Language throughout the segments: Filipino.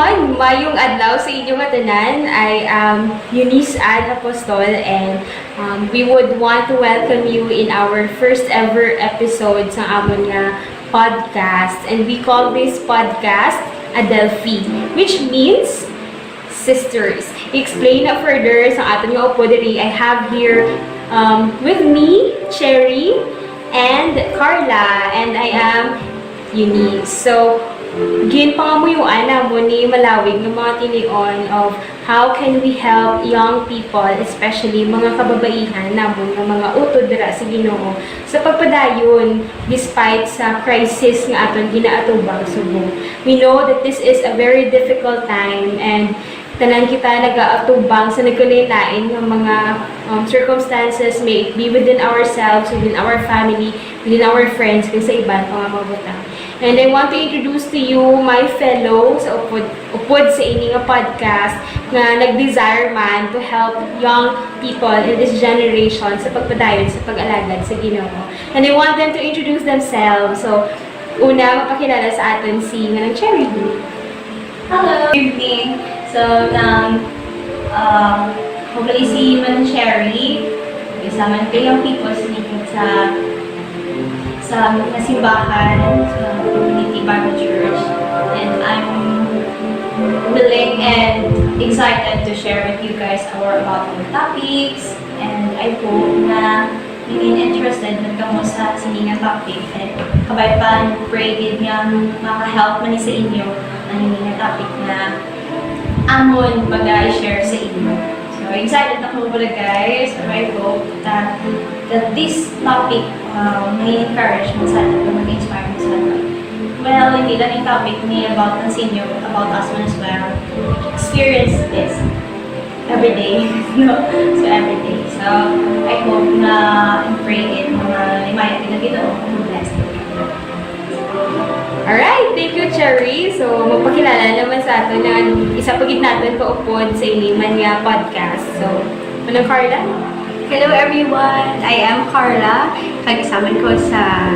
Ayun, mayong adlaw sa inyong atanan. I am Eunice and Apostol, and we would want to welcome you in our first ever episode sa amon nga podcast. And we call this podcast Adelfi, which means sisters. Explain na further sa aton nga upoderi. I have here with me Cherry and Carla, and I am Eunice. So, ginpangamuyuan na mo ni malawig ng mga tinion of how can we help young people, especially mga kababaihan namon ng mga utod dira sa Ginoo sa pagpadayon despite sa crisis nga aton ginaatubang subong. We know that this is a very difficult time, and tanan kita nag-aatubang sa nagkalain-lain ng mga circumstances, may it be within ourselves, within our family, within our friends, kung sa iban pang mabutang. And I want to introduce to you my fellow sa upod sa ining podcast na nag-desire man to help young people in this generation sa pagpadayon sa pag-alagad sa Ginoo. And I want them to introduce themselves. So, una, mapakilala sa atin si Manang Cherry. Hello! Good evening! So, hopefully si Manang Cherry, kasama ng young people sa simbahan, sa Community Bible Church, and I'm willing and excited to share with you guys about the topics, and I hope na hindi interested na kamo sa siningang topic, and kabay pa pray din nga maka-help man sa inyo ang hiningang topic na amon baga-share sa inyo. So, excited na ko pala guys, and I hope that this topic may encourage mo sana, mag-inspire mo sana. Well, hindi lang yung topic ni about ng senior, about us as well. Experience this every day. No? So, every day. So, I hope na pray it mga limayan din na Ginoo kung blessed. Alright, thank you, Cherry. So, magpakilala naman sa atin na isa pagit natin paupod sa iniman nga podcast. So, anong Carla? Hello everyone! I am Carla. Kagisaman ko sa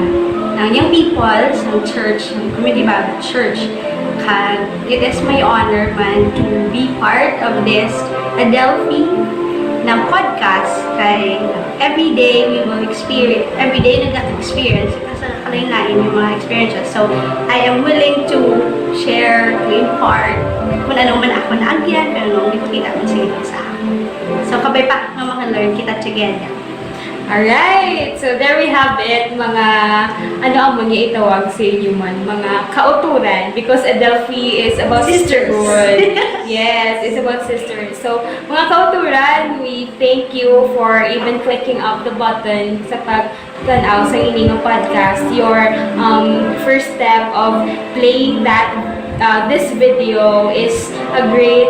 young people sa church, ng Community Bible Church. It is my honor man to be part of this Adelfi na podcast. Kay everyday we will experience, everyday nag-experience kasi nakalain-lain yung mga experiences. So, I am willing to share, to impart kung anong man ako naagyan, kung anong ipakita ko sa akin. So, kabay pa nga learn kita together. Alright! So, there we have it, mga, ano ang mga itawag sa inyo man, mga kauturan, because Adelfi is about sisterhood. Yes, it's about sisters. So, mga kauturan, we thank you for even clicking up the button sa pag-tanaw sa ining podcast. Your first step of playing that, this video is a great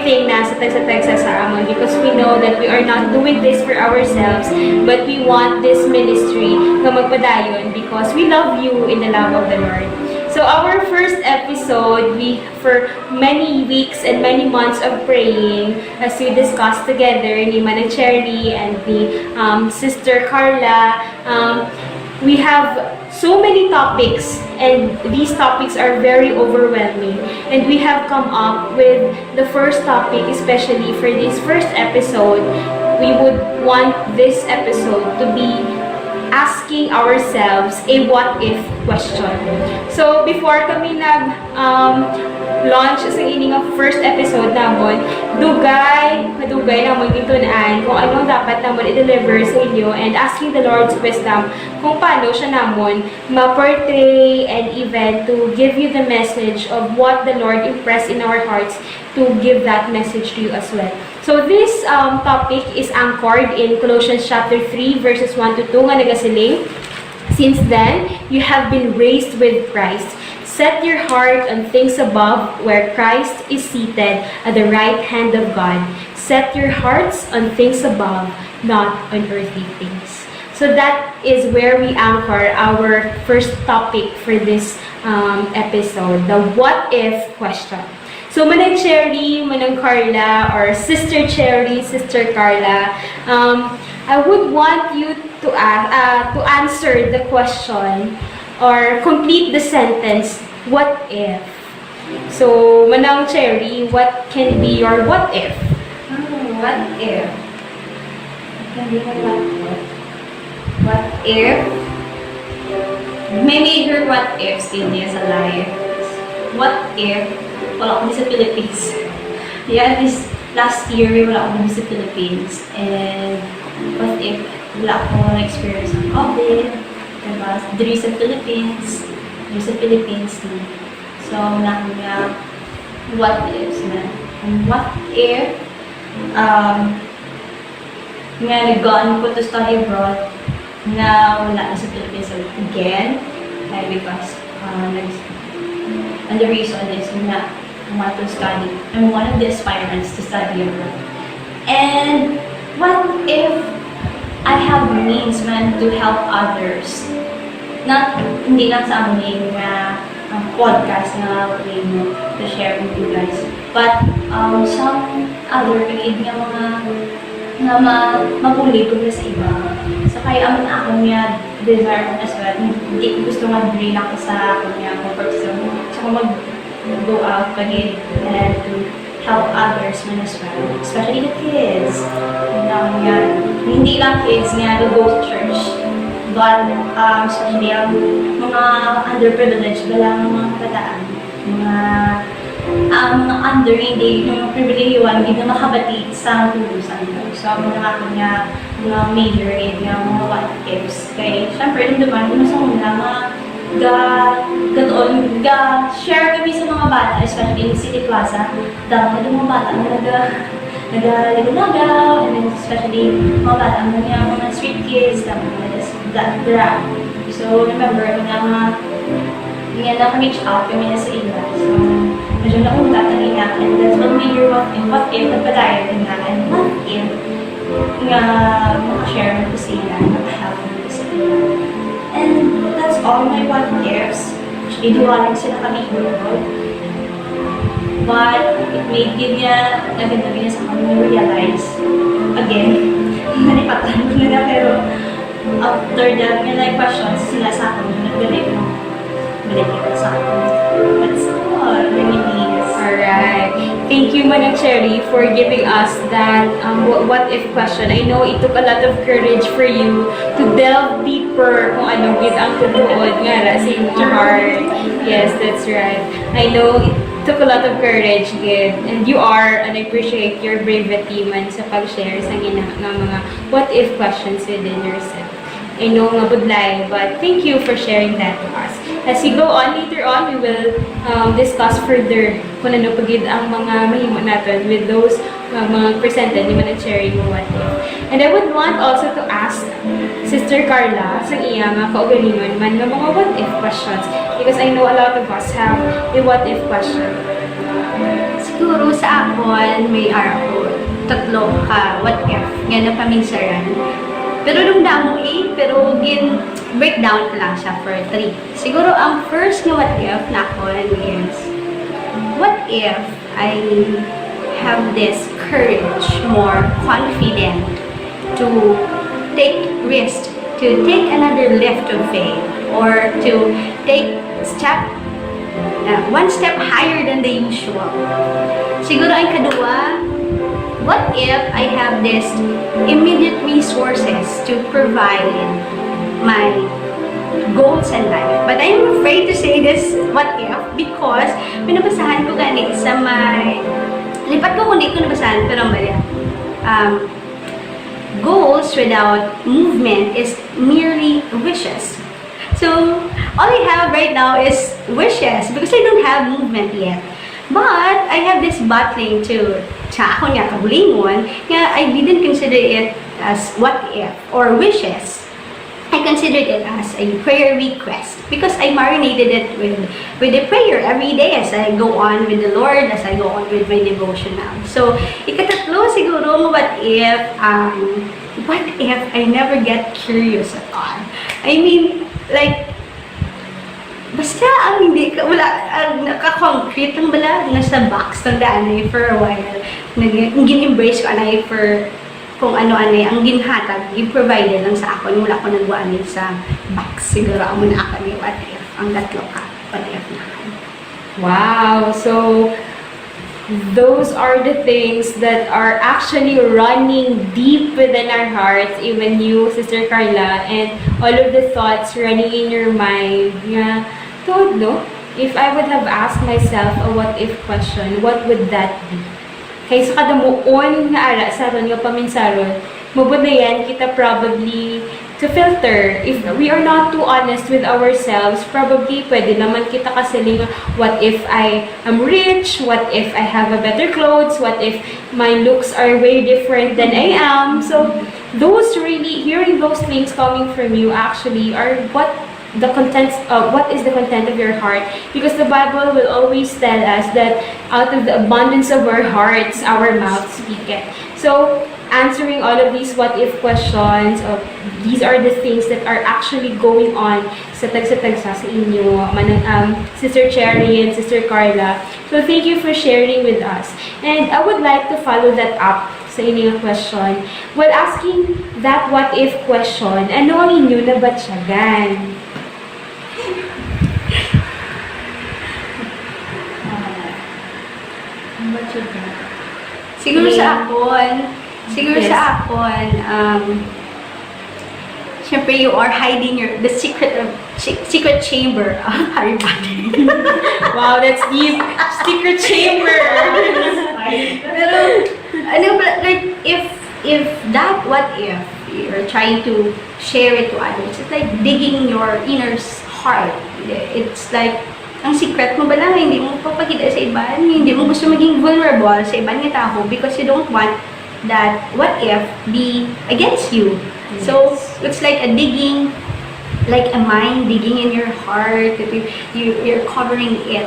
thing na sa Texas sa amon, because we know that we are not doing this for ourselves, but we want this ministry na magpadayon because we love you in the love of the Lord. So our first episode, for many weeks and many months of praying, as we discussed together ni Manang Cherry and ni Sister Carla, we have so many topics, and these topics are very overwhelming, and we have come up with the first topic, especially for this first episode. We would want this episode to be asking ourselves a what if question. So before kami launch sa ining first episode namon, madugay namon gitunaan kung anong dapat namon i-deliver sa inyo, and asking the Lord's wisdom kung paano siya namon ma-portray and even to give you the message of what the Lord impressed in our hearts, to give that message to you as well. So this topic is anchored in Colossians chapter 3 verses 1 to 2 nga nagasiling, "Since then you have been raised with Christ. Set your heart on things above, where Christ is seated at the right hand of God. Set your hearts on things above, not on earthly things." So that is where we anchor our first topic for this episode, the what if question. So, Manang Cherry, Manang Carla, or Sister Cherry, Sister Carla, I would want you to answer the question or complete the sentence, what if? So, Manang Cherry, what can be your what if? What if? Can be my what if? What if? May major what ifs in this life. What if wala akong sa Philippines? Yeah, this last year wala akong sa Philippines. And what if wala akong experience ng COVID? Diba? Diri sa Philippines. Diri sa Philippines na. So, wala akong what ifs na. And what if nga nag-gone ko to study abroad na wala na sa Philippines again, because and the reason is na I want to study. I'm one of the aspirants to study abroad. And what if I have means man to help others? Hindi lang sa aming podcast na way mo to share with you guys. But some other kaid nga mga na mapuli ko sa iba. So kaya aman ako niya desire as well. Hindi ko gusto mag-bring ako sa ako niya comfort zone. So mag-go out pagid and to help others man as well. Especially the kids. Hindi lang kids nga to go to church. But especially ang mga underprivileged lang mga kabataan. Mga under hindi yung pribilehiwan hindi na makabati sa tulusan ko. So, mga ako niya mga major aid nga mga what ifs. Kaya, syempre, nung naman, kung nasa muna, share kami sa mga bata, especially in City Plaza. Dapat yung mga bata nag-lagaw, and then especially mga bata mga street kids, drag. So, remember, nga na-reach out kami na sa ila. So, medyo naunta na and that's what major what if nagpadayan din na, and what if nga makashare mo ko sa ila, nakahelp mo ko sa ila. And that's all my what ifs. Actually, duwalang sila kami involved. But it made niya, naganda niya sa kami realize again, nalipatan ko na pero after that, may questions sila sa akin, nagdalay ko sa akin. That's all, Eunice. Alright. Thank you, Manang Cherry, for giving us that what if question. I know it took a lot of courage for you to delve deeper kung ano gid ang tutuod nga ra sa inyong heart. Yes, that's right. I know it took a lot of courage, gid. And you are, and I appreciate your bravery man sa pag-share sa mga what if questions within yourself. I know nga budlay, but thank you for sharing that to us. As we go on, later on, we will discuss further kung ano pagid ang mga mahimo natin with those mga presented ni Manang Cherry mo what if. And I would want also to ask Sister Carla sa iya mga kaugalingon man ng mga what if questions, because I know a lot of us have a what if question. Siguro sa akon, may ako, tatlo ka what if, nga na paminsaran. Pero nung damo pero breakdown ko lang siya for 3. Siguro ang first na what if na akon is, what if I have this courage, more confident to take risk, to take another leap of faith, or to take one step higher than the usual. Siguro ang kadua, what if I have this immediate resources to provide my goals in life? But I'm afraid to say this what if because pinabasahan ko gani sa may lipat ko kundi ko nabasahan pero mali. Goals without movement is merely wishes. So all I have right now is wishes because I don't have movement yet. But I have this battling to sa ako nga kabulingon nga I didn't consider it as what if or wishes. I considered it as a prayer request because I marinated it with a prayer every day as I go on with the Lord, as I go on with my devotional. So, ikatatlo siguro, what if I never get curious at all? I mean, like, basta ang hindi ka, wala, naka-concrete lang bala, nasa box ng daanay for a while. Gin-embrace ko anay for kung ano-ano ang ginhatag, gi-provided lang sa ako, wala ko nagwaanay sa box. Siguro ang muna ako ni what if, ang tatlo ka, what if na ako. Wow. So those are the things that are actually running deep within our hearts, even you, Sister Carla, and all of the thoughts running in your mind. Yeah. Told, no? If I would have asked myself a what-if question, what would that be? Kaya sa kada muon nga ara sa aton nga paminsaron, mabudayan kita probably to filter. If we are not too honest with ourselves, probably pwede naman kita kasiling, what if I am rich? What if I have a better clothes? What if my looks are way different than I am? So those really, hearing those things coming from you actually are what is the content of your heart, because the Bible will always tell us that out of the abundance of our hearts our mouths speak it. So answering all of these what if questions, these are the things that are actually going on sa tagsa sa inyo, Sister Cherry and Sister Carla. So thank you for sharing with us, and I would like to follow that up sa inyong question. While asking that what if question, ano ang inyo na batyagan? Siguro sa akon, syempre you are hiding the secret chamber of Harry Potter. Wow, that's deep. Secret chamber. Pero, like, if that what if you're trying to share it to others, it's like digging your inner heart. It's like, ang secret mo ba lang, hindi mo papakita sa iba, hindi mo gusto maging vulnerable sa ibang tao because you don't want that what if be against you. Yes. So, it's like a digging, like a mine digging in your heart, that you're covering it.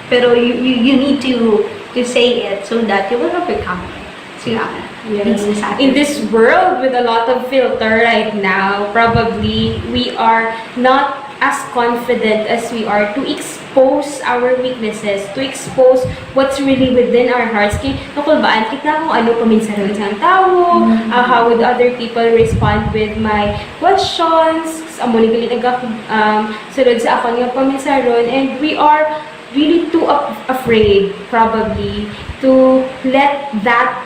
Pero you need to say it so that you will overcome it. So, yes. In this world with a lot of filter right now, probably we are not as confident as we are to expose our weaknesses, to expose what's really within our hearts. Kaya nakulbaan kita kung ano paminsaron sa tao, how would other people respond with my questions, amo ni galit sunod sa akong nga paminsaron, and we are really too afraid probably to let that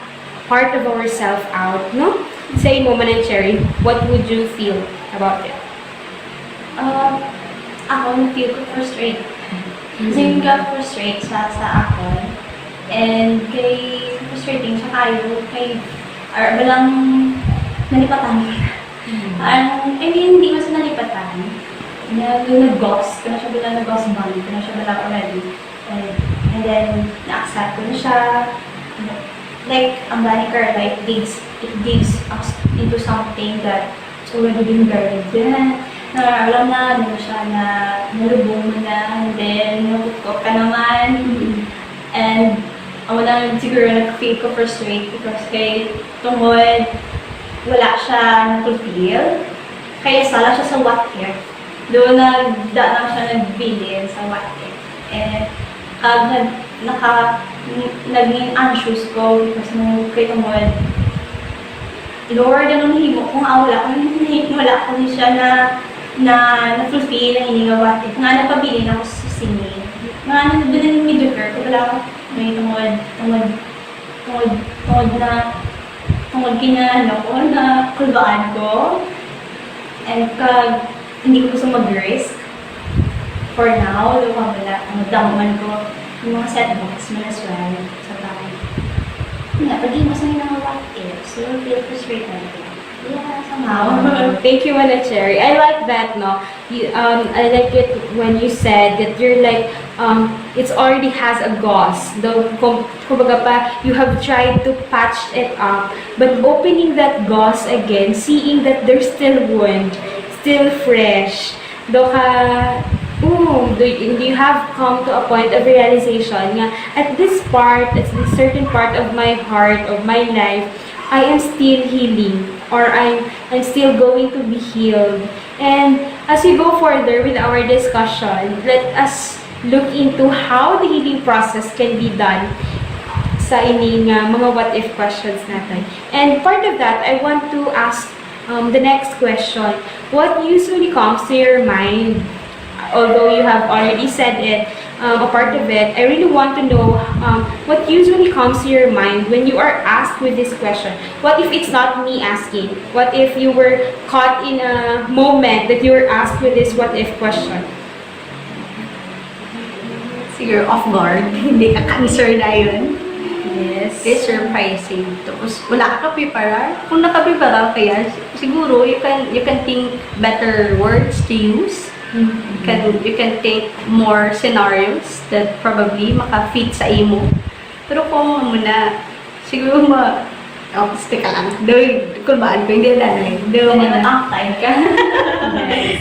part of ourselves out, no? Say mo man, Cherry, what would you feel about it? Ako, na-feel ko frustrate. Kasi yung frustrate sa ako. And kay frustrating siya kayo, kay walang nalipatan. Hindi mas nalipatan. Nag-ghost ko na siya bilang nag-ghost bond ko na siya bilang already. And then, na-accept ko na siya. Like, ang bani Carla, it digs us into something that it's already been buried. Then, alam na, siya na nalubong mo na, and then, nakutkok ka naman. And, ako na siguro nag-feel ko frustrate because kay tungkol, wala siya na-fulfill. Kaya sala siya sa what if. Doon nagdaan siya nag-billion sa what if. And, naging anxious ko because nung kay tungkol, Lord, anong himo kung wala ko siya na-fulfill ang ining what if. Nga napabilin ako sa singing. Nga doon na mediocre ko wala ako may tungod na kulbaan ko. And hindi ko gusto mag-risk for now. Doon ko wala, daman ko yung mga setbacks mo as well sa tayo. Pag di mo sa mga what if, so you'll feel frustrated. Yeah, somehow. Thank you, Mana Cherry. I like that, no? I like it when you said that you're like, it already has a gauze. Though, kumbaga pa, you have tried to patch it up, but opening that gauze again, seeing that there's still wound, still fresh. Do you have come to a point of realization nga, at this certain part of my heart, of my life, I am still healing, or I'm still going to be healed. And as we go further with our discussion, let us look into how the healing process can be done sa ining mga what-if questions natin. And part of that, I want to ask the next question. What usually comes to your mind? Although you have already said it, a part of it, I really want to know what usually comes to your mind when you are asked with this question. What if it's not me asking? What if you were caught in a moment that you were asked with this what if question? Siguro off guard, hindi ka answer na yun. Yes. It's surprising. Tapos, wala ka prepare. Kung nakaprepare ka yan, siguro, you can think better words to use. You can think more scenarios that probably maka-fit sa imo. Pero kung muna, siguro stick ka lang. Dawin, kulbaan ko, hindi na lang. Dawin mo time ka.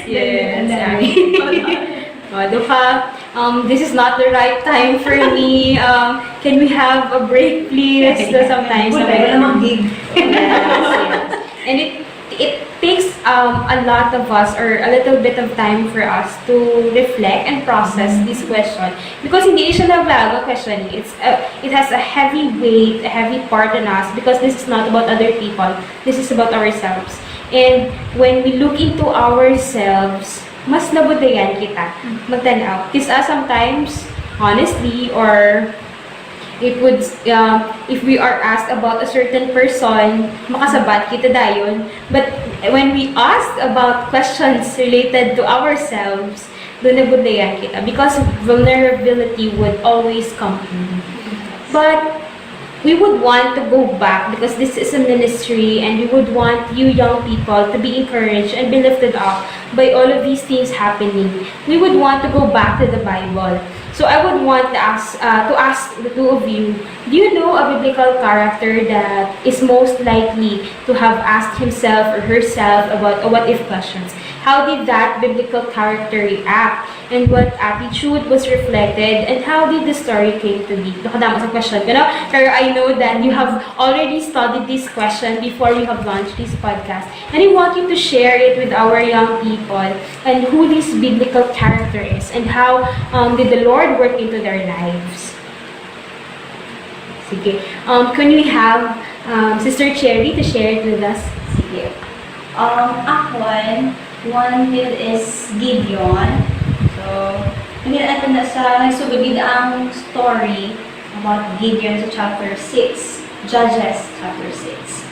Yes. Duha, this is not the right time for me. Can we have a break, please? So sometimes, yes. And it takes a lot of us, or a little bit of time for us to reflect and process this question, because hindi siya naglago question. It has a heavy weight, a heavy part on us, because this is not about other people. This is about ourselves. And when we look into ourselves, mas nabudayan kita magtanaw. Kasi sometimes, honestly, or it would, if we are asked about a certain person, makasabat kita dayon. But when we ask about questions related to ourselves, doon nabudayan kita. Because vulnerability would always come in. But we would want to go back, because this is a ministry, and we would want you young people to be encouraged and be lifted up by all of these things happening. We would want to go back to the Bible. So I would want to ask the two of you, do you know a biblical character that is most likely to have asked himself or herself about a what-if questions? How did that biblical character react? And what attitude was reflected? And how did the story came to be? Nakadama sa question ko, no? Pero I know that you have already studied this question before we have launched this podcast. And I want you to share it with our young people, and who this biblical character is, and how did the Lord work into their lives. Sige. Can we have Sister Cherry to share it with us? Sige. One is Gideon. So, natin na sa nagsugod ang story about Gideon sa chapter 6, Judges chapter 6.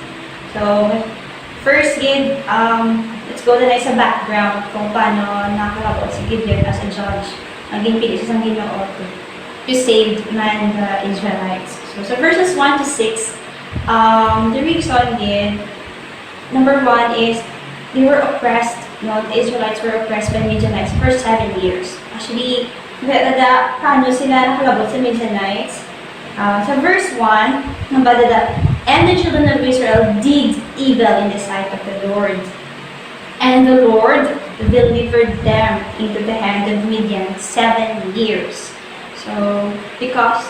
So, first, let's go na sa background kung paano nakalabot si Gideon as a judge. Naging pili siya sa Ginoo to save man the Israelites. So verses 1 to 6, the reason number 1 is they were oppressed. The Israelites were oppressed by Midianites for 7 years. Actually, paano sila nakalabot sa Midianites? Sa verse 1, and the children of Israel did evil in the sight of the Lord. And the Lord delivered them into the hand of Midian 7 years. So, because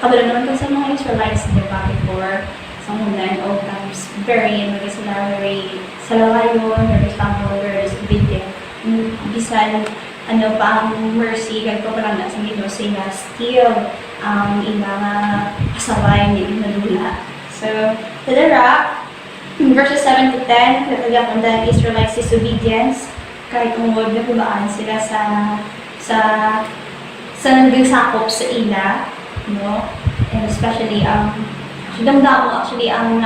kabalo naman sa mga Israelites, di ba, before sa muna old times, very salawayon, very stubborn, very disobedient. Bisan, pa ang mercy, kaya pa lang nasa Ginoo sila, still, ilang kasaway ni Nadula. So, verses 7 to 10, natagyak on the Israelites' disobedience, kahit umod na humaan sila sa naging-sakop sa ila, no? And especially, damdamo actually ang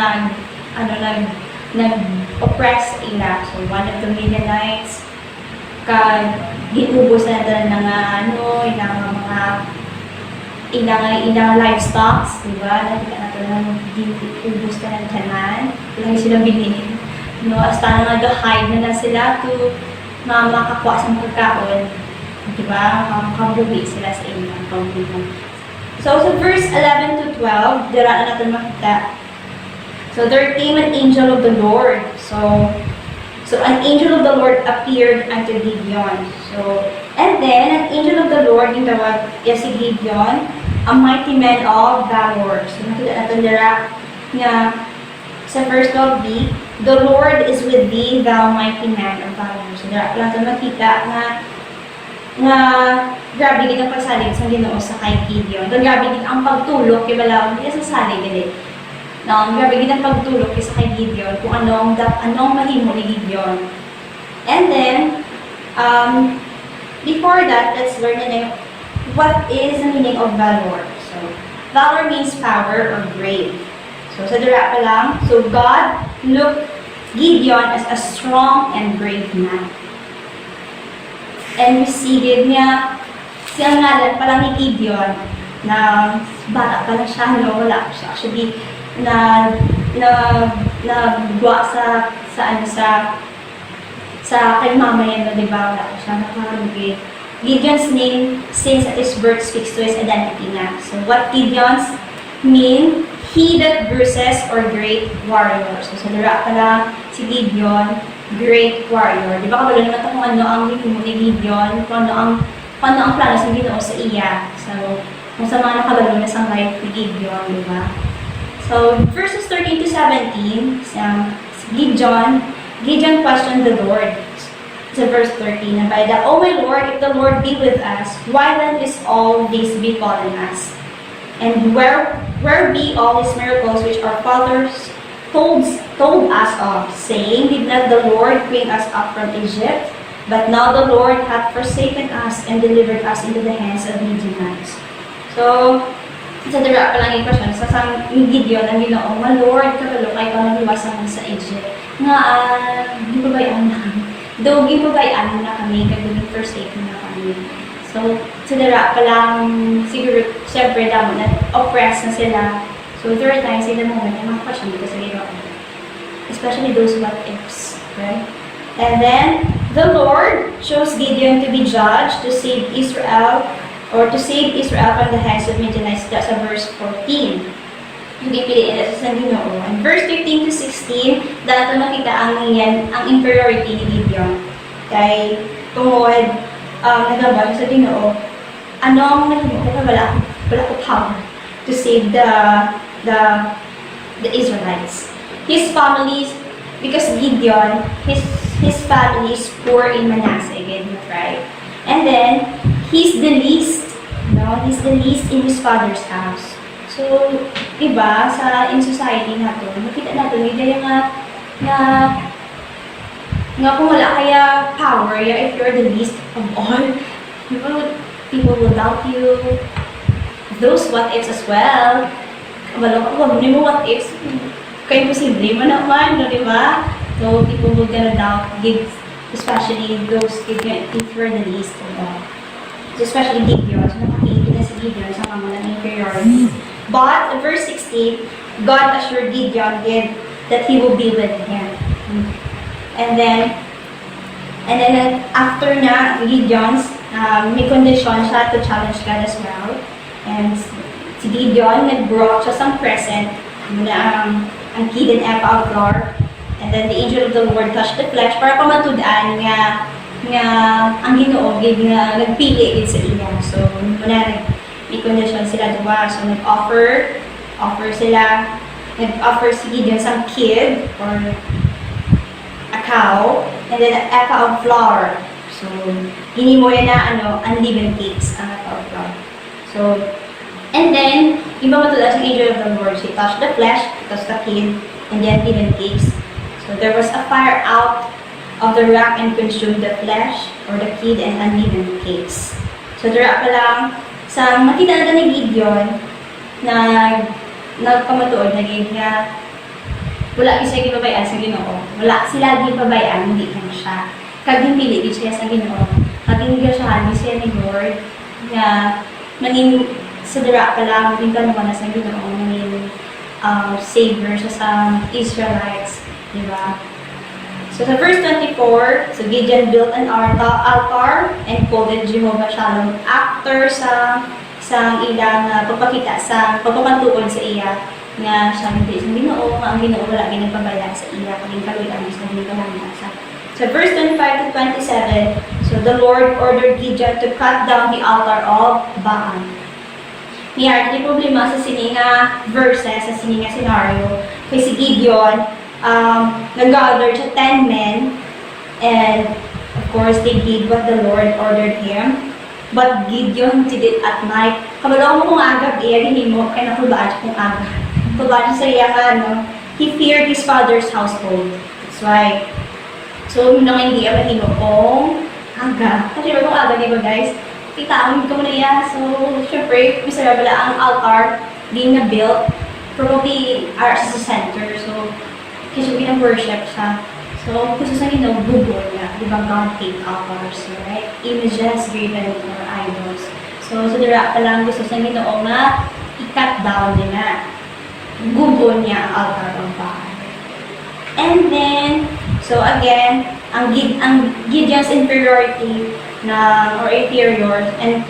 nag-oppress sa ila. So, one of the Midianites, ginubos na ilang livestock, diba? Nakita natin na ginubos na ng tanan. Ilang sila bilhin. No, hasta na nag-hide na sila to makakuha sa pagkaon. Diba? Makabuhi sila sa ilang pagbuhi. So, sa verse 11 to 12, dira na natin makita. So, there came an angel of the Lord. So an angel of the Lord appeared unto Gideon. So, and then, an angel of the Lord in the word, si Gideon, a mighty man of valor. So, nakita natin dira nga sa verse 12b, the Lord is with thee, thou mighty man of valor. So, dira natin makita nga grabe din ang pagsalig sa Ginoo sa kay Gideon. Doon grabe din ang pagtulog kay Balaam, hindi sa salig din. No, grabe din ang pagtulog sa kay Gideon kung anong mahimo ni Gideon. And then before that, let's learn na what is the meaning of valor? So, valor means power or brave. So, sa dura pa lang, so God looked Gideon as a strong and brave man. And we see niya, siyang ngalan pa lang ni Gideon, na bata pa lang siya, no? Wala siya actually nagwa sa kay mama yan, no? Diba? Wala siya nakarugit. Gideon's name, since at his birth, speaks to his identity na. So, what Gideon's mean? He that bruises or great warrior. So, sa dura pa lang, si Gideon, great warrior. Di ba kabalo naman ito kung ano ang himo ni Gideon, kung ano ang plano sa Ginoo sa iya. So, kung sa mga nakabalo na sa life ni Gideon, di ba? So, verses 13 to 17, si Gideon questioned the Lord. Sa verse 13, by the, O my Lord, if the Lord be with us, why then is all this befallen us? And where be all these miracles which our fathers told us of, saying, did not the Lord bring us up from Egypt? But now the Lord hath forsaken us and delivered us into the hands of Midianites. So, sa dira pa lang yung question, sa sang Gideon ang Ginoo, my Lord, kabalo kay ka nagiwasan sa Egypt. Nga, gibabayaan na kami. Though gibabayaan na kami, kagawin forsaken na kami. So, sa dira pa lang, siguro, siyempre, damo na oppressed na sila. So, there are times in the moment, yung mga question dito sa Ginoo. Especially those what ifs, right? And then, the Lord chose Gideon to be judge to save Israel, or to save Israel from the hands of Midianites. That's sa verse 14. Hindi piliin na sa Ginoo. And verse 15 to 16, dito makita ang inferiority ni Gideon. Kay tungod, nagabag sa Ginoo, ano ang nahimo ko wala ko power to save the Israelites. His families, because Gideon, his family is poor in Manasseh, again, right? And then, he's the least in his father's house. So, diba, in society natin, makita natin, hindi nga kung wala kaya power, if you're the least of all, people will doubt you. Those what ifs as well. Kabalo mo what ifs, kaya posible mo naman, no, diba? So, people will gonna doubt, especially those if you're the least of all. So, especially Gideon, so nakakita na si Gideon sa mga inferiority. But, in verse 16, God assured Gideon that he will be with him. And then after na, Gideon's, may condition siya to challenge God as well. And si Gideon, nag-brought siya some present, ang kid and epa of flour. And then the angel of the Lord touched the flesh para pamatudaan nga ang Ginoo nga nagpili sa iya. So, muna may condition sila diba. So, nag-offer si Gideon some kid or a cow, and then an epa of flour. So, hinimoy na unleavened cakes ang epa of flour. So, and then, iba matulad sa angel of the Lord, she touched the flesh, touched the kid, and then unleavened cakes. So, there was a fire out of the rock and consumed the flesh, or the kid, and unleavened cakes. So, dira pa lang, sa makita na ni Gideon, na nagpamatuod, naging nga, wala siya gipabayaan sa Ginoo. Wala sila gipabayaan, hindi lang siya. Kaging pili siya sa Ginoo. Kaging gasyahan siya ni Lord, na naging sa dira pa lang, din ka naman na sa Ginoo, naging savior siya sa Israelites. Diba? So, sa verse 24, so Gideon built an altar and called it Jehovah Shalom after sa ilang pagpakita sa pagpapantuon sa iya nga siya hindi sa Ginoo, ang Ginoo wala ginagpabayaan sa iya kaging kaluyan sa Ginoo. So, verse 25 to 27, so the Lord ordered Gideon to cut down the altar of Baal. Niya, hindi problema sa sininga verses, sa sininga scenario, kay si Gideon, nag-gather siya 10 men, and of course, they did what the Lord ordered him. But Gideon did it at night. Kabalaw mo kung agad, hindi mo, kaya nakubaan siya kung agad. Nakubaan siya sa iya he feared his father's household. That's why. So, nung hindi mahimo kung agad. Kasi kung agad, diba guys? titaon ko na iya. So, syempre, miserable ang altar, di na built. Probably, ours is the center. So, kasi worship siya. So, kung sa Ginoo, bubol niya. Di ba, God take altars, right? Images given or idols. So, dira pa lang gusto sa Ginoo nga, i-cut down din na. Bubol niya ang altar of God. And then, so again, ang Gideon's inferiority or inferior and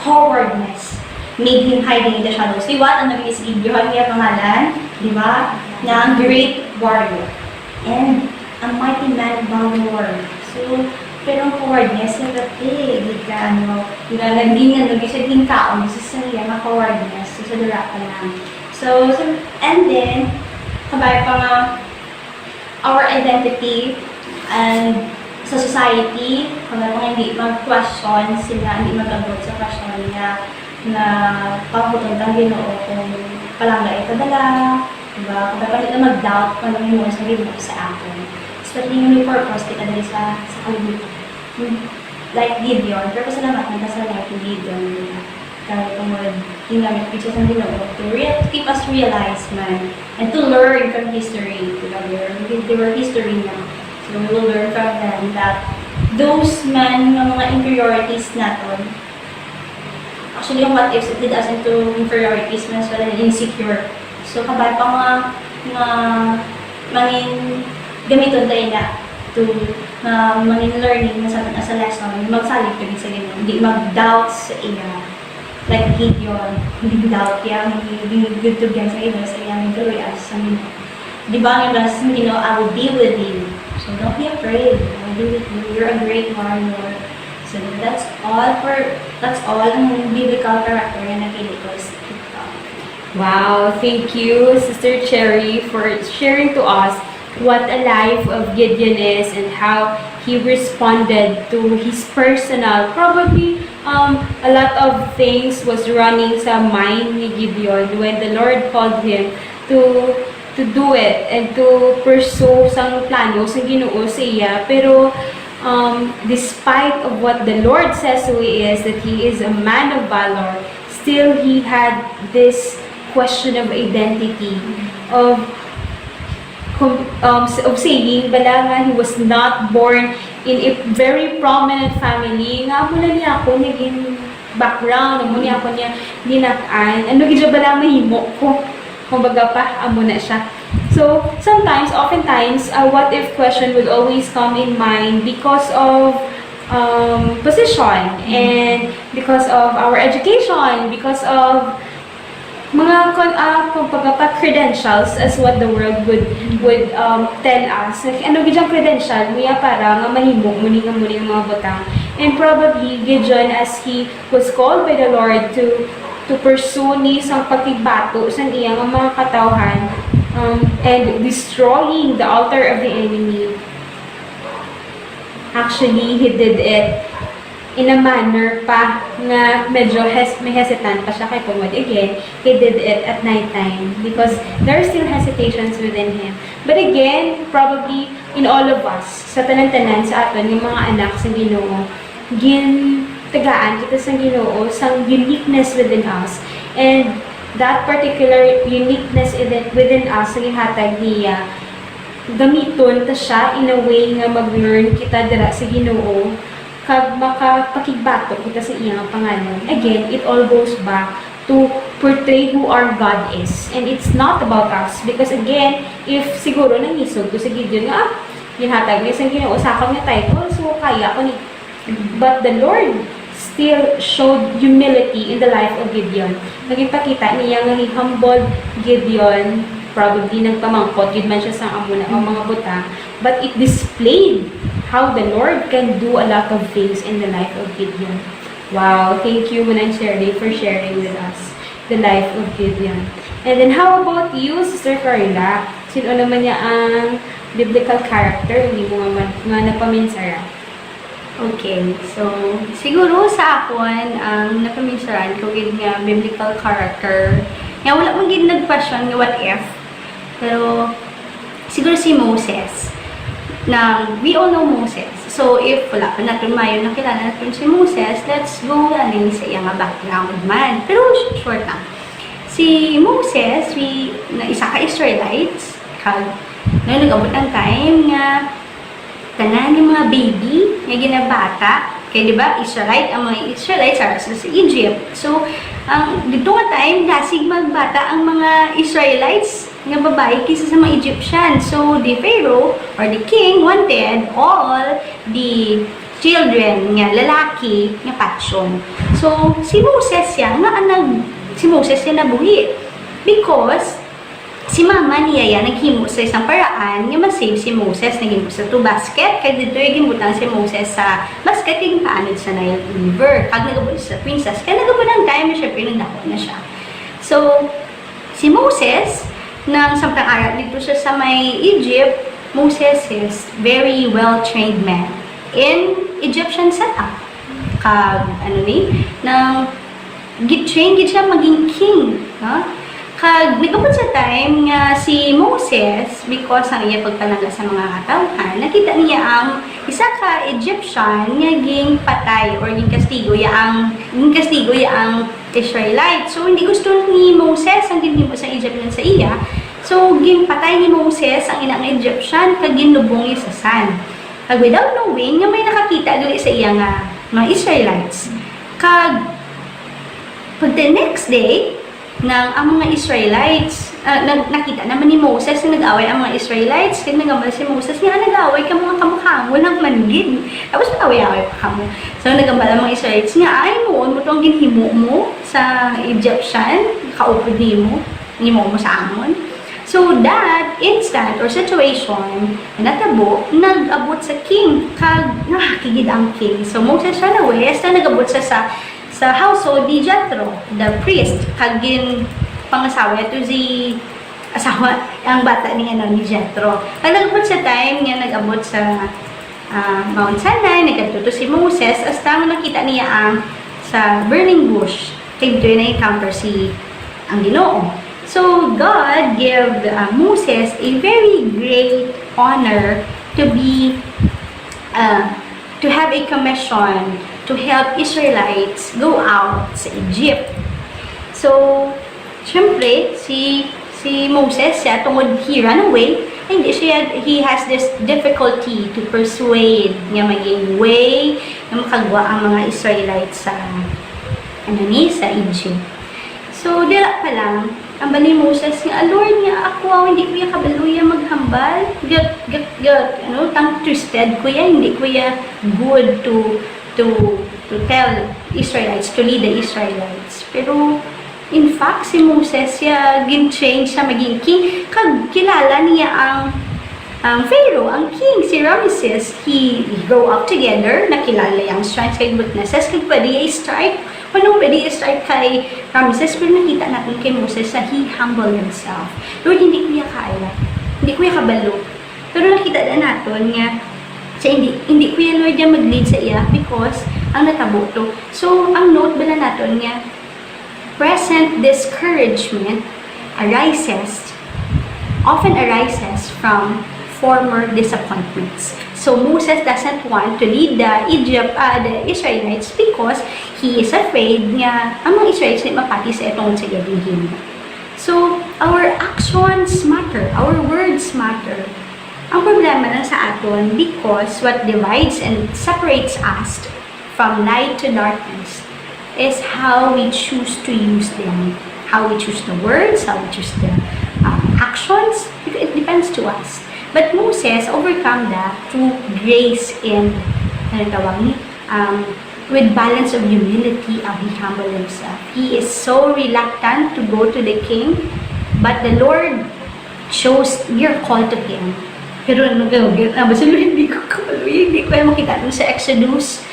cowardness made him hiding in the shadows. Di ba? Ano yung si Gideon niya pangalan? Di ba? Na great warrior. And a mighty man of valor. So, pero ang cowardness, yung dati, hindi nga siya din kaon, gusto siya nga cowardness. So, dura pa lang. So, and then, kabay pa nga, our identity and sa society, kung hindi mag-question sila, hindi mag-abot sa question niya na paputuntang Ginoo kung palangga ito dala, diba? Kung pa nila mag-doubt kung ano yung sa Ginoo sa atin. Especially yung may purpose, kita dali sa kalibutan. Like Gideon, purpose na naman sa life ni Gideon. Kahit kung ginamit pictures ng Ginoo to keep us realize, man, and to learn from history. They were history now. So we will learn from them that those mga inferiorities natin, actually yung what ifs, it lead us into inferiorities mas well and insecure. So kabay pa nga mangin gamiton tayo na to mangin learning na sa atin as a lesson, magsalig to sa Ginoo, hindi mag-doubt sa iya. Like Gideon, hindi doubt yan, hindi good to get sa Ginoo, sa iyang galoy as sa Ginoo. Di ba nga sa Ginoo, I will be with you. So don't be afraid. I'll be with you. You're a great warrior. So that's all ang biblical character na napili ko sa TikTok. Wow, thank you, Sister Cherry, for sharing to us what a life of Gideon is and how he responded to his personal, probably a lot of things was running sa mind ni Gideon when the Lord called him to do it and to pursue sang plano sang Ginoo sa iya. Pero despite of what the Lord says who he is, that he is a man of valor, still he had this question of identity, of saying bala nga he was not born in a very prominent family. Nga mula niya ako naging background, amo niya ako niya dinakaan. Ano gidya bala mahimo ko? Kumbaga pa, amo na siya. So, oftentimes, a what if question would always come in mind because of position and because of our education, because of mga kumbaga pa credentials as what the world would tell us. Ano gidyang credential niya para nga mahimo muni nga mga butang. And probably Gideon, as he was called by the Lord to pursue ni sang pagtibato sa iyang mga katawhan and destroying the altar of the enemy. Actually, he did it in a manner pa nga medyo may hesitant pa siya kay Pumod. Again, he did it at night time because there are still hesitations within him. But again, probably in all of us, sa tanan-tanan sa aton, yung mga anak sa Ginoo, tagaan kita sa Ginoo, sang uniqueness within us. And that particular uniqueness within us, ang ihatag niya, gamiton ta siya in a way nga mag-learn kita dira sa Ginoo, kag makapakigbato kita sa iyang pangalan. Again, it all goes back to portray who our God is. And it's not about us. Because again, if siguro nangisog to sa Gideon nga, ginhatag niya sa Ginoo, sakang niya title, so kaya ko ni. But the Lord still showed humility in the life of Gideon. Nagipakita niya nga humbled Gideon, probably nagpamangkot, yun man siya sa amuna o mga butang, but it displayed how the Lord can do a lot of things in the life of Gideon. Wow, thank you, Manang Cherry, for sharing with us the life of Gideon. And then how about you, Sister Carla? Sino naman niya ang biblical character, hindi mo nga napaminsara? Okay, so siguro sa akon ang napaminsaran ko gid nga biblical character. Nga wala man gid nag-question nga what if. Pero siguro si Moses. Na we all know Moses. So, if wala pa natin mayo nakilala natin si Moses, let's go galing sa iyang background man. Pero short lang. Si Moses, isa ka Israelites, nag-abot ang time nga tanan yung mga baby nga ginabata. Kaya diba, ang mga Israelites are sa Egypt. So, dito nga time, dasig magbata ang mga Israelites nga babae kaysa sa mga Egyptian. So, the Pharaoh or the king wanted all the children nga lalaki nga patson. So, si Moses yan nabuhi. Because, si mama niya naghimo sa isang paraan nga masave si Moses. Naghimo sa 2 basket. Kaya dito yung gimbutang si Moses sa basket yung paanod sa Nile River. Kag nagabot sa princess. Kaya nagabot ng time na syempre nagdako na siya. So, si Moses, nang sampang araw dito siya sa may Egypt, Moses is very well-trained man in Egyptian setup. Kag, nang git-train siya maging king. Kag nagabot sa time nga si Moses, because ang iya pagpalangga sa mga katawhan, nakita niya ang isa ka Egyptian nga ging patay or ging kastigo ang Israelite. So hindi gusto ni Moses ang ginhimo sa Egyptian sa iya. So ging patay ni Moses ang inang Egyptian kag ginlubong sa sand. Kag without knowing nga may nakakita dili sa iya nga mga Israelites. Kag pag the next day, ang mga Israelites, nakita naman ni Moses na nag-away ang mga Israelites, kaya nagambal si Moses, nga nag-away ka mga kamukha mo ng manggid. Tapos nag-away-away pa kamo. So nagambal ang mga Israelites nga, ay mo itong ginhimo mo sa Egyptian, kaupod mo sa amon. So that instant or situation, natabo, nag-abot sa king, kag nakakigid ang king. So Moses siya na west, na nag-abot sa household ni Jethro, the priest, kagin pangasawa ito si asawa ang bata ni Jethro. Kag nagabot sa time nga nagabot sa Mount Sinai, nagkatuto si Moses, hasta nakita niya sa burning bush. Kaya dito na encounter si ang Ginoo. So God gave Moses a very great honor to have a commission to help Israelites go out sa Egypt. So, syempre, si Moses, tungod he ran away, he has this difficulty to persuade nga maging way na makagwa ang mga Israelites sa Egypt. So, dila pa lang, ang bali Moses nga, Lord nga ako, hindi kuya kabaluya maghambal. Tang twisted kuya, hindi kuya good to tell Israelites, to lead the Israelites. Pero, in fact, si Moses, gin-change siya maging king. Kag kilala niya ang Pharaoh, ang king, si Ramesses. He grow up together, nakilala yung strengths kay weaknesses, kag pwede i-strike. Paano pwede i-strike kay Ramesses? Pero nakita natin kay Moses na he humbled himself. Lord, hindi kuya kaya. Hindi kuya kabalo. Pero nakita na natin nga, hindi kuya Lord niya mag-lead sa iya because ang natabo to. So, ang note bala natin nga, present discouragement often arises from former disappointments. So, Moses doesn't want to lead the Israelites because he is afraid nga ang mga Israelites na mapati sa itong sa gagawin. So, our actions matter, our words matter. Ang problema lang sa aton because what divides and separates us from light to darkness is how we choose to use them. How we choose the words, how we choose the actions. It depends to us. But Moses overcome that through grace and with balance of humility, he humbled himself. He is so reluctant to go to the king, but the Lord chose your call to him. Pero basta hindi ko makita dun sa Exodus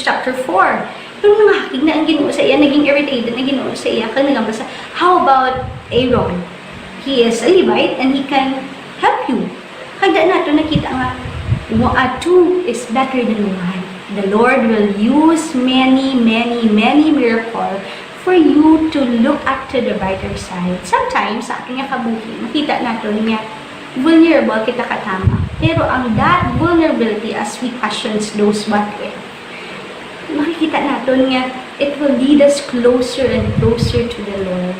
chapter 4. Pero nakakig na ang Ginoo sa iya, naging irritated na Ginoo sa iya, kaya nagambasa, how about Aaron? He is a Levite and he can help you. Kaya nato nakita nga, two is better than one. The Lord will use many miracles for you to look up to the brighter side. Sometimes, sa aking kabuhi, makita nato niya, vulnerable kita katama. Pero ang that vulnerability as we questions those what if, makikita natin nga, it will lead us closer and closer to the Lord.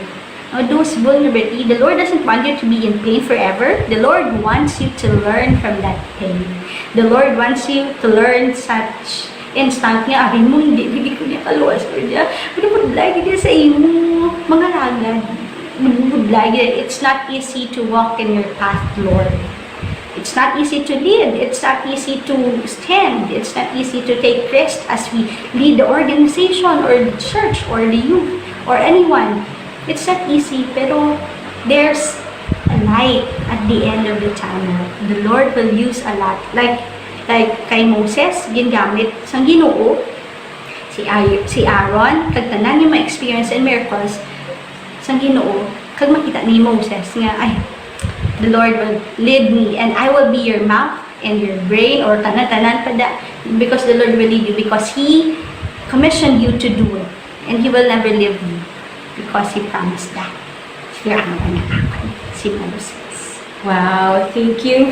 Those vulnerability, the Lord doesn't want you to be in pain forever. The Lord wants you to learn from that pain. The Lord wants you to learn such instant nga, abin mo, hindi ko niya kaluwas ko niya. Manubudlay niya sa imo, mga ragad. Manubudlay niya. It's not easy to walk in your path, Lord. It's not easy to lead. It's not easy to stand. It's not easy to take risks as we lead the organization or the church or the youth or anyone. It's not easy, pero there's a light at the end of the tunnel. The Lord will use a lot. Like kay Moses, gingamit sang Ginoo, si Aaron, kag tanan yung ma-experience and miracles sang Ginoo, kag makita ni Moses nga, ay, the Lord will lead me and I will be your mouth and your brain or tanan-tanan pada, because the Lord will lead you, because He commissioned you to do it and He will never leave you. Because He promised that. Siya ang nanakakon, si Moses. Wow, thank you,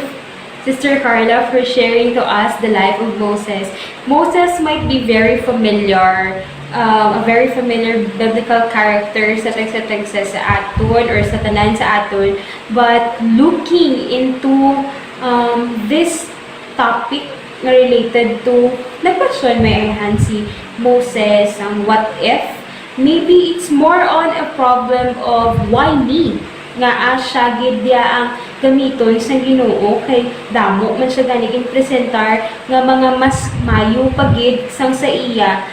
Sister Carla, for sharing to us the life of Moses. Moses might be very familiar, a very familiar biblical character sa sa aton or sa tanan sa aton, but looking into this topic na related to, nag-question may ayahan si Moses, what if? Maybe it's more on a problem of why me? Nga siya gidya ang gamiton sa Ginoo kay damo man siya gani presentar nga mga mas mayo pagid sang sa iya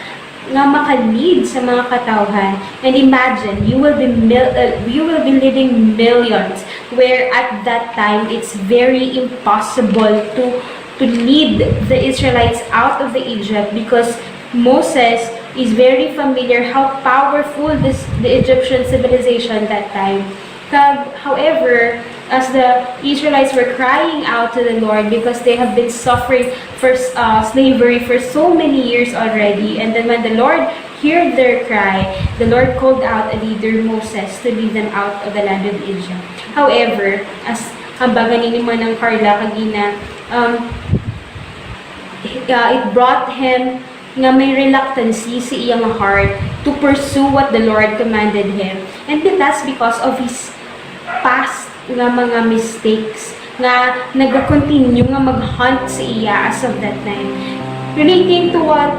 nga makalid sa mga katawhan. And imagine you will be leading millions, where at that time it's very impossible to lead the Israelites out of the Egypt, because Moses is very familiar how powerful the Egyptian civilization that time. However, as the Israelites were crying out to the Lord because they have been suffering for slavery for so many years already, and then when the Lord heard their cry, the Lord called out a leader, Moses, to lead them out of the land of Egypt. However, as hambagan ni man ng Carla kagina, it brought him nga may reluctancy sa iyang heart to pursue what the Lord commanded him. And that's because of his past nga mga mistakes nga nag-continue nga mag-hunt sa iya as of that time. Relating to what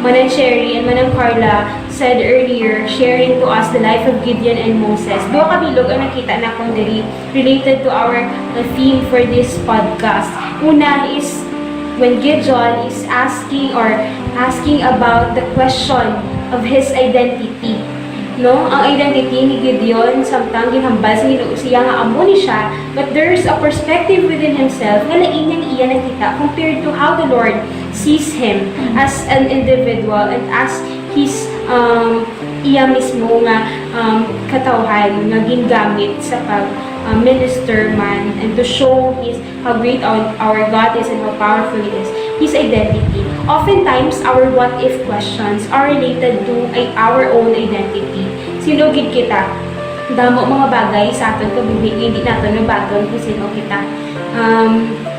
Manang Cherry and Manang Carla said earlier, sharing to us the life of Gideon and Moses, duha ka bilog ang nakita na kong diri related to our theme for this podcast. Una is when Gideon is asking about the question of his identity. No, ang identity ni Gideon samtang ginhambal sa Ginoo siya nga amo ni siya, but there's a perspective within himself nga lain niyang iya nakita compared to how the Lord sees him as an individual and as his iya mismo nga katawhan nga gingamit sa pag minister man, and to show how great our God is and how powerful He is, His identity. Oftentimes, our what-if questions are related to our own identity. Sino gid kita? Damo mga bagay sa aton kabuhi, hindi natin nabaton kung sino kita.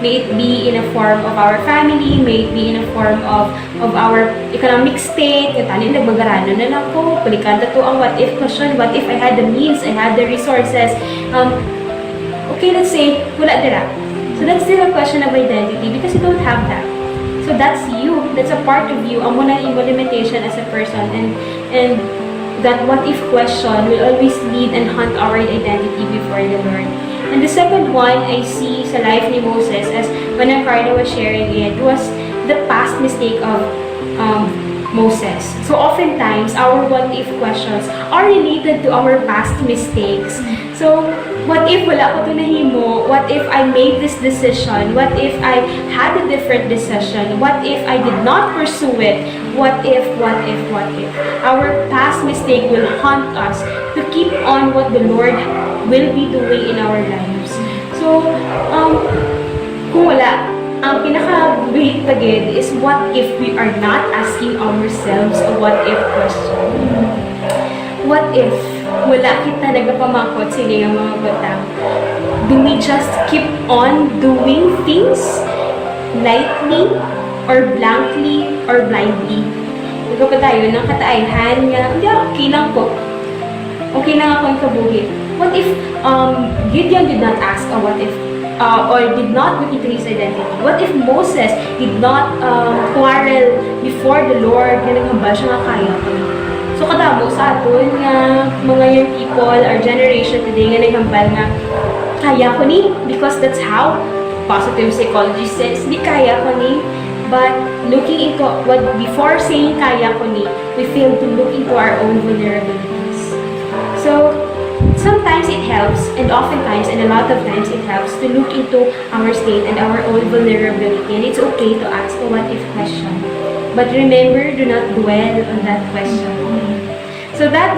May it be in a form of our family, may it be in a form of our economic state. Katanin nagmagarano na lang ko, balikan to ang what-if question. What if I had the means, I had the resources? Okay, let's say, wala dira. So that's still a question of identity because you don't have that. So that's you. That's a part of you. Amo na imo limitation as a person, and that what if question will always lead and hunt our identity before the Lord. And the second one I see sa life ni Moses, as when Carla was sharing it, was the past mistake of Moses. So oftentimes our what if questions are related to our past mistakes. So what if wala ko to nahimo? What if I made this decision? What if I had a different decision? What if I did not pursue it? What if? Our past mistake will haunt us to keep on what the Lord will be doing in our lives. So, kung wala, ang pinaka-great tagid is what if we are not asking ourselves a what if question. What if wala kita nagapamangkot sa inyong mga batang. Do we just keep on doing things lightly or blankly or blindly? Ikaw pa tayo ng kataayan nga, hindi, okay lang po. Okay lang ako yung kabuhi. What if Gideon did not ask a what if, or did not look into his identity? What if Moses did not quarrel before the Lord na naghambal siya nga kaya ko? So kadamo sa aton nga mga young people, our generation today nga naghambal nga kaya ko ni, because that's how positive psychology says, di kaya ko ni. But looking into what before saying kaya ko ni, we fail to look into our own vulnerabilities. So sometimes it helps, and oftentimes, and a lot of times it helps to look into our state and our own vulnerability. And it's okay to ask a what if question. But remember, do not dwell on that question. So that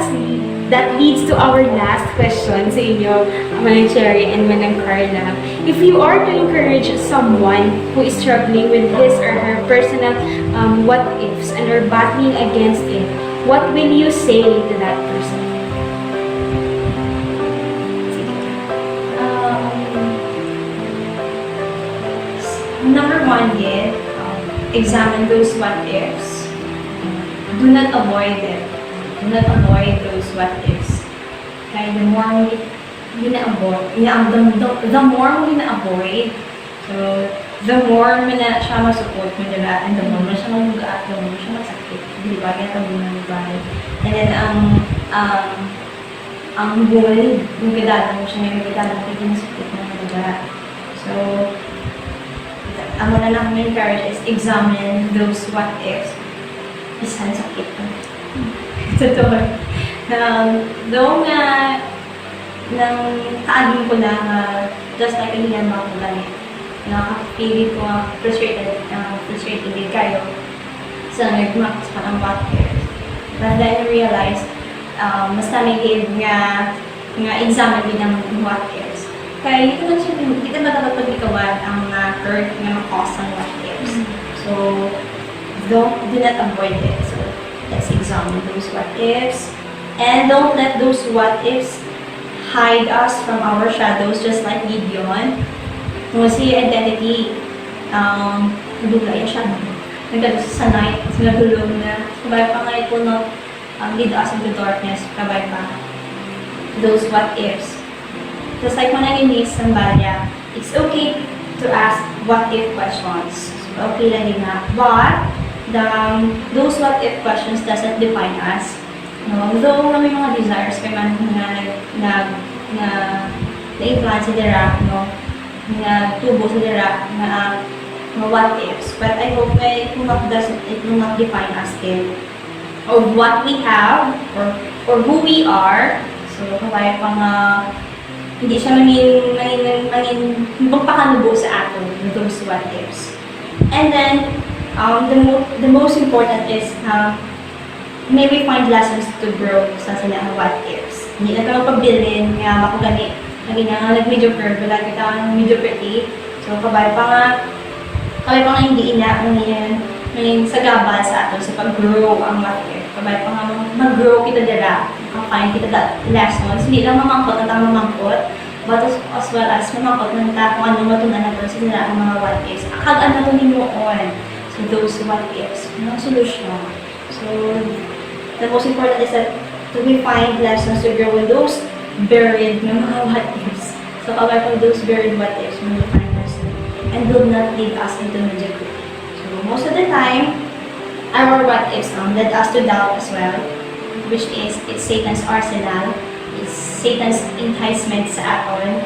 leads to our last question sa inyo, Manang Cherry and Manang Carla. If you are to encourage someone who is struggling with his or her personal what ifs and are battling against it, what will you say to that person? Number one is, examine those what ifs. Do not avoid them. Do not avoid those what ifs. Okay, the more we na-avoid, the more we na-avoid, so the more mo na siya masupport mo nila, and the more mo siya mamugaat, the more mo siya masakit. Di ba? Kaya tabi na nabalik. And then, ang bunga yung kadala mo siya, yung kadala mo yung sakit na nabalik. So, ang muna lang kami encourage is examine those what ifs. Isang sakit na. Totoo. Doon nga, nang kaagin ko na, just like kanina mga ko lang, nakaka-feeling ko frustrated din kayo sa nag-max pa ng what ifs. But then I realize, mas namigid nga examine din ng what ifs. Kaya hindi ka dapat pag-ikawan ang hurt na ma-cause ng what ifs. So, do not avoid it. So, let's examine those what ifs. And don't let those what ifs hide us from our shadows, just like Gideon. Kung si identity, nagdula yung shadow. Nagdala sa night, nagdulog na. Kabay pa nga, it will not lead us into darkness. Kabay pa. Those what ifs. Just like when Eunice and Balya, it's okay to ask what if questions. So, okay lang din na. But, those what if questions doesn't define us. No? Though may mga desires kay man na-implant sa dira, no? Na tubo sa dira, na what ifs. But I hope it will not define us still of what we have or who we are. So, kaya pang hindi siya magpakanubo sa atin, those what ifs. And then, the most important is, may we find lessons to grow sa sila ang what ifs. Hindi na ito pagbilin nga ako gani, nag-mediocre, wala kita ng mediocrity. So, kabay pa nga hindi may sagabal sa atin sa pag-grow ang what if. Kabay pa nga mag-grow kita dira, makafind kita lessons, hindi lang mamangkot at ang mamangkot, but as well as mamangkot ng kung ano matunan natin sa nila ang mga what ifs. Akag ano ito mo on. So, those what ifs, no solution. So, the most important is that we find lessons to grow in those buried na mga what ifs. So, away from those buried what ifs, we will find lessons and will not lead us into mediocrity. So, most of the time, our what ifs led us to doubt as well, which is it's Satan's arsenal, it's Satan's enticement sa aton.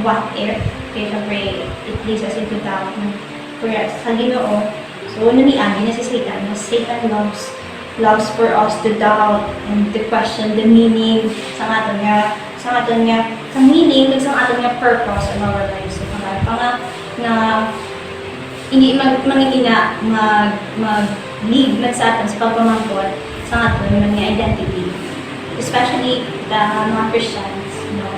What if? Kaya syempre, it leads us into doubt. Kaya sa Ginoo, so naniangin na si Satan. Satan loves for us to doubt and to question the meaning sa aton nga meaning ug sa aton nga purpose in our lives. So kaya pa nga na hindi mangingina mag-lead na sa aton sa pagpamangkot sa aton nga identity, especially the mga Christians, no,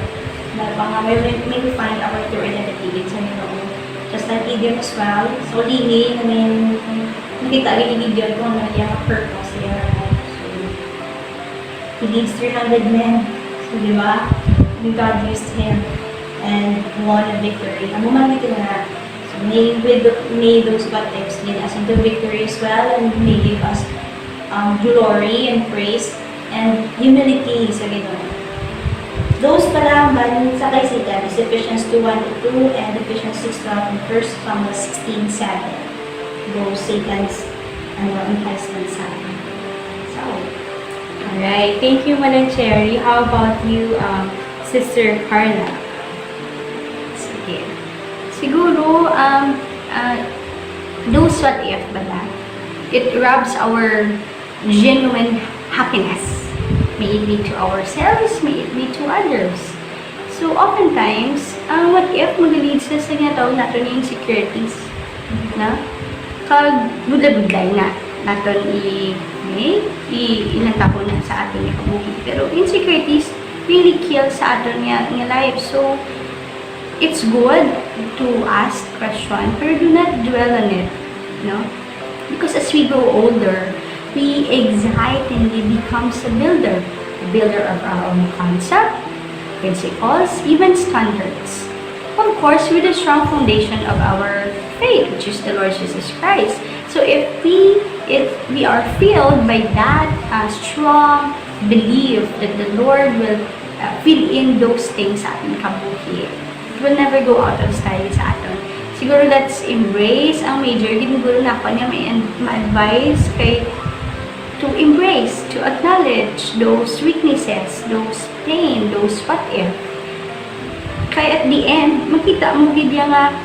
na pa nga may we find our true identity sa Ginoo, just like Gideon as well. So lili nakita ni Gideon kung ano yung purpose niya. So, He leads 300 men. So, di ba? God used him and won a victory. Ang mamamiti na. So, may those what ifs lead us into victory as well, and may give us glory and praise and humility sa Ginoo. Those pala man sa kay Satan is Ephesians 2:1-2 and Ephesians 6:12 and 1 Samuel 16:7. Those Satan's enticement sa atin. So, Alright, thank you, Manang Cherry. How about you, Sister Carla? Sige. Siguro, those what if ba na? It robs our genuine happiness. May it be to ourselves, may it be to others. So, oftentimes, what if mag-lead sa nga nato ni insecurities? Na? Kag budla-budlay na naton ilang tapo na sa aton yung kabuhi. Pero insecurities really kill sa aton nga life. So, it's good to ask question, pero do not dwell on it. No? Because as we grow older, we excitedly becomes a builder of our own concept, principles, even standards. Of course, with the strong foundation of our faith, which is the Lord Jesus Christ. So if we are filled by that strong belief that the Lord will fill in those things sa ating kabuhi, it will never go out of style sa atin. Siguro that's embrace ang major. Ginuguro na ako niya may ma-advise kay to embrace, to acknowledge those weaknesses, those pain, those what if. Kaya at the end, makita mo gid nga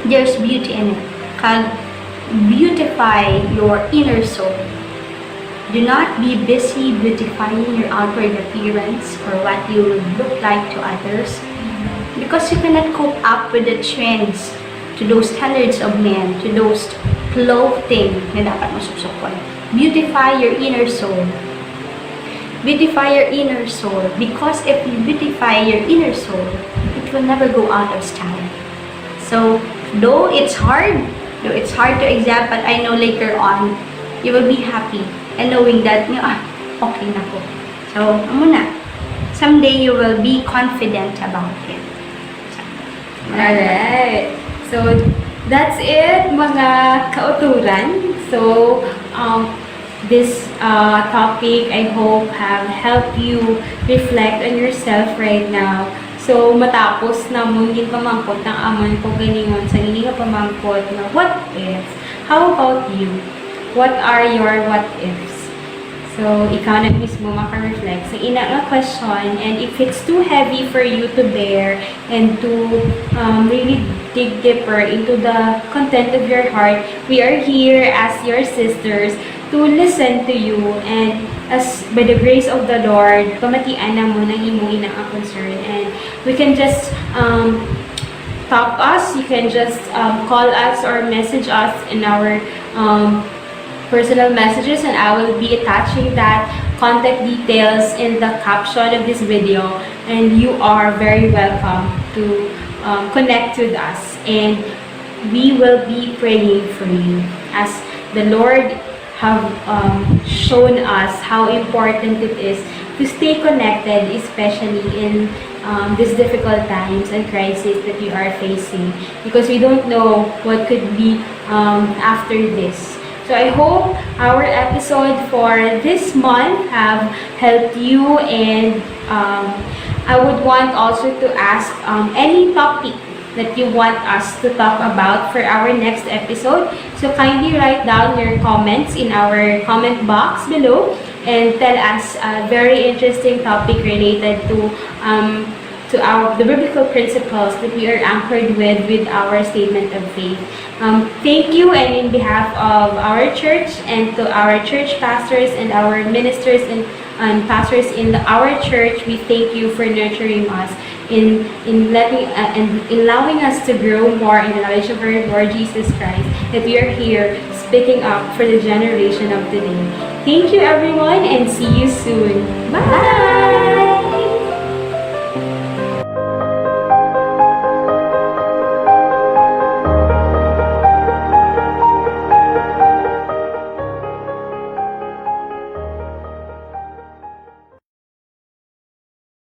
there's beauty in it. Kag beautify your inner soul. Do not be busy beautifying your outward appearance or what you will look like to others, because you cannot cope up with the trends, to those standards of men, to those clothing na dapat mo susukon. Beautify your inner soul. Beautify your inner soul, because if you beautify your inner soul, it will never go out of style. So, though it's hard to accept, but I know later on, you will be happy and knowing that, okay na ko. So, muna, someday you will be confident about it. Alright. So, that's it, mga kauturan. So, this topic, I hope, have helped you reflect on yourself right now. So, matapos na mong pamangkot ng amon ko ganingon sa hindi ka pamangkot na what if? How about you? What are your what ifs? So, ikaw na mismo maka-reflect sa ina nga question, and if it's too heavy for you to bear and to really dig deeper into the content of your heart, we are here as your sisters to listen to you, and as by the grace of the Lord, pamatian na mo ng imong ina nga concern, and we can just talk us, you can just call us or message us in our personal messages, and I will be attaching that contact details in the caption of this video, and you are very welcome to connect with us, and we will be praying for you as the Lord have shown us how important it is to stay connected, especially in these difficult times and crises that you are facing, because we don't know what could be after this. So I hope our episode for this month have helped you, and I would want also to ask any topic that you want us to talk about for our next episode. So kindly write down your comments in our comment box below and tell us a very interesting topic related to the biblical principles that we are anchored with our statement of faith. Thank you, and in behalf of our church and to our church pastors and our ministers and pastors in our church, we thank you for nurturing us in letting and allowing us to grow more in the knowledge of our Lord Jesus Christ, that we are here speaking up for the generation of today. Thank you, everyone, and see you soon. Bye!